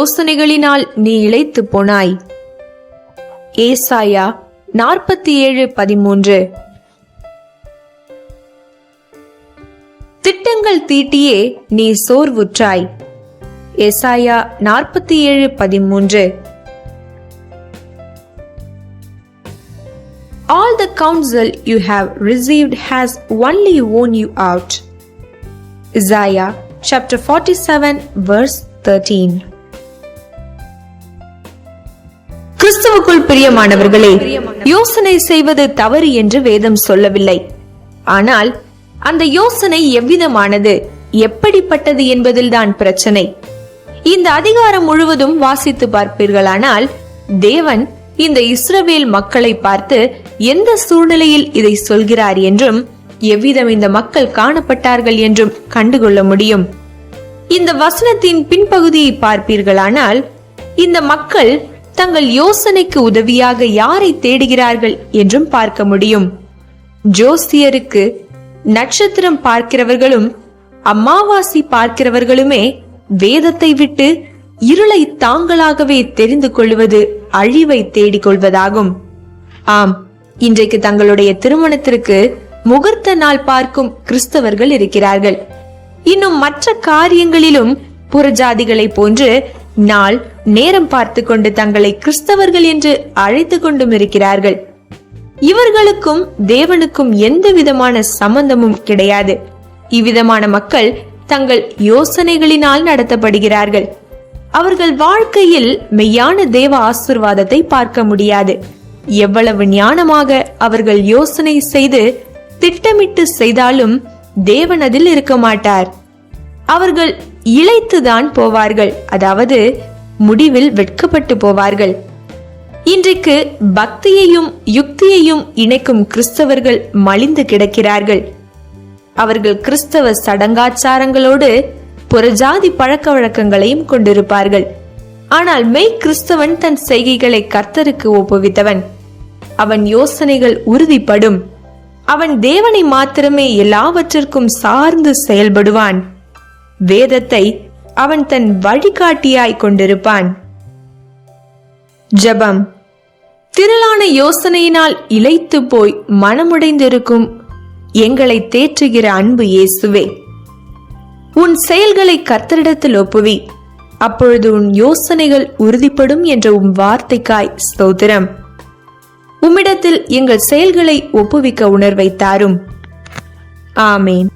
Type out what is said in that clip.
யோசனைகளினால் நீ இளைத்து போனாய். ஏசாயா 47:13. திட்டங்கள் தீட்டியே நீ சோர்வுற்றாய். ஏசாயா 47:13. All the counsel you have received has only worn you out. Isaiah chapter 47:13. கிறிஸ்துவுக்குள் பிரியமானவர்களே, யோசனை செய்வது தவறு என்று வேதம் சொல்லவில்லை. ஆனால் அந்த யோசனை எவ்விதமானது, எப்படிப்பட்டது என்பதில்தான் பிரச்சனை. இந்த அதிகாரம் முழுவதும் வாசித்து பார்ப்பீர்களானால் தேவன் இந்த இஸ்ரவேல் மக்களை பார்த்து எந்த சூழ்நிலையில் இதை சொல்கிறார் என்றும் எவ்விதம் இந்த மக்கள் காணப்பட்டார்கள் என்றும் கண்டுகொள்ள முடியும். இந்த வசனத்தின் பின்பகுதியை பார்ப்பீர்களானால் இந்த மக்கள் தங்கள் யோசனைக்கு உதவியாக யாரை தேடுகிறார்கள் என்றும் பார்க்க முடியும். ஜோசியருக்கு நட்சத்திரம் பார்க்கிறவர்களும் அமாவாசை பார்க்கிறவர்களுமே வேதத்தை விட்டு இருளை தாங்களாகவே தெரிந்து கொள்வது அழிவை தேடிக்கொள்வதாகும். ஆம், இன்றைக்கு தங்களுடைய திருமணத்திற்கு முகூர்த்த நாள் பார்க்கும் கிறிஸ்தவர்கள் இருக்கிறார்கள். இன்னும் மற்ற காரியங்களிலும் புறஜாதிகளை போன்று நாள் நேரம் பார்த்து கொண்டு தங்களை கிறிஸ்தவர்கள் என்று அழைத்து கொண்டும் இருக்கிறார்கள். இவர்களுக்கும் தேவனுக்கும் எந்த விதமான சம்பந்தமும் கிடையாது. இவ்விதமான மக்கள் தங்கள் யோசனைகளினால் நடத்தப்படுகிறார்கள். அவர்கள் வாழ்க்கையில் மெய்யான தேவ ஆசீர்வாதத்தை பார்க்க முடியாது. எவ்வளவு ஞானமாக அவர்கள் யோசனை செய்து திட்டமிட்டு செய்தாலும் தேவன் அதில் இருக்க மாட்டார். அவர்கள் இளைத்துதான் போவார்கள், அதாவது முடிவில் வெட்கப்பட்டு போவார்கள். இன்றைக்கு பக்தியையும் யுக்தியையும் இணைக்கும் கிறிஸ்தவர்கள் மலிந்து கிடக்கிறார்கள். அவர்கள் கிறிஸ்தவ சடங்காச்சாரங்களோடு புறஜாதி பழக்க வழக்கங்களையும் கொண்டிருப்பார்கள். ஆனால் மெய் கிறிஸ்தவன் தன் செய்கைகளை கர்த்தருக்கு ஒப்புவித்தவன். அவன் யோசனைகள் உறுதிப்படும். அவன் தேவனை மாத்திரமே எல்லாவற்றிற்கும் சார்ந்து செயல்படுவான். வேதத்தை அவன் தன் வழிகாட்டியாய் கொண்டிருப்பான். ஜெபம். திரளான யோசனையினால் இளைத்து போய் மனமுடைந்திருக்கும் எங்களை தேற்றுகிற அன்பு இயேசுவே, உன் செயல்களை கர்த்தரிடத்தில் ஒப்புவி, அப்பொழுது உன் யோசனைகள் உறுதிப்படும் என்ற உம் வார்த்தைக்காய் ஸ்தோத்திரம். உம்மிடத்தில் எங்கள் செயல்களை ஒப்புவிக்க உணர்வை தாரும். ஆமேன்.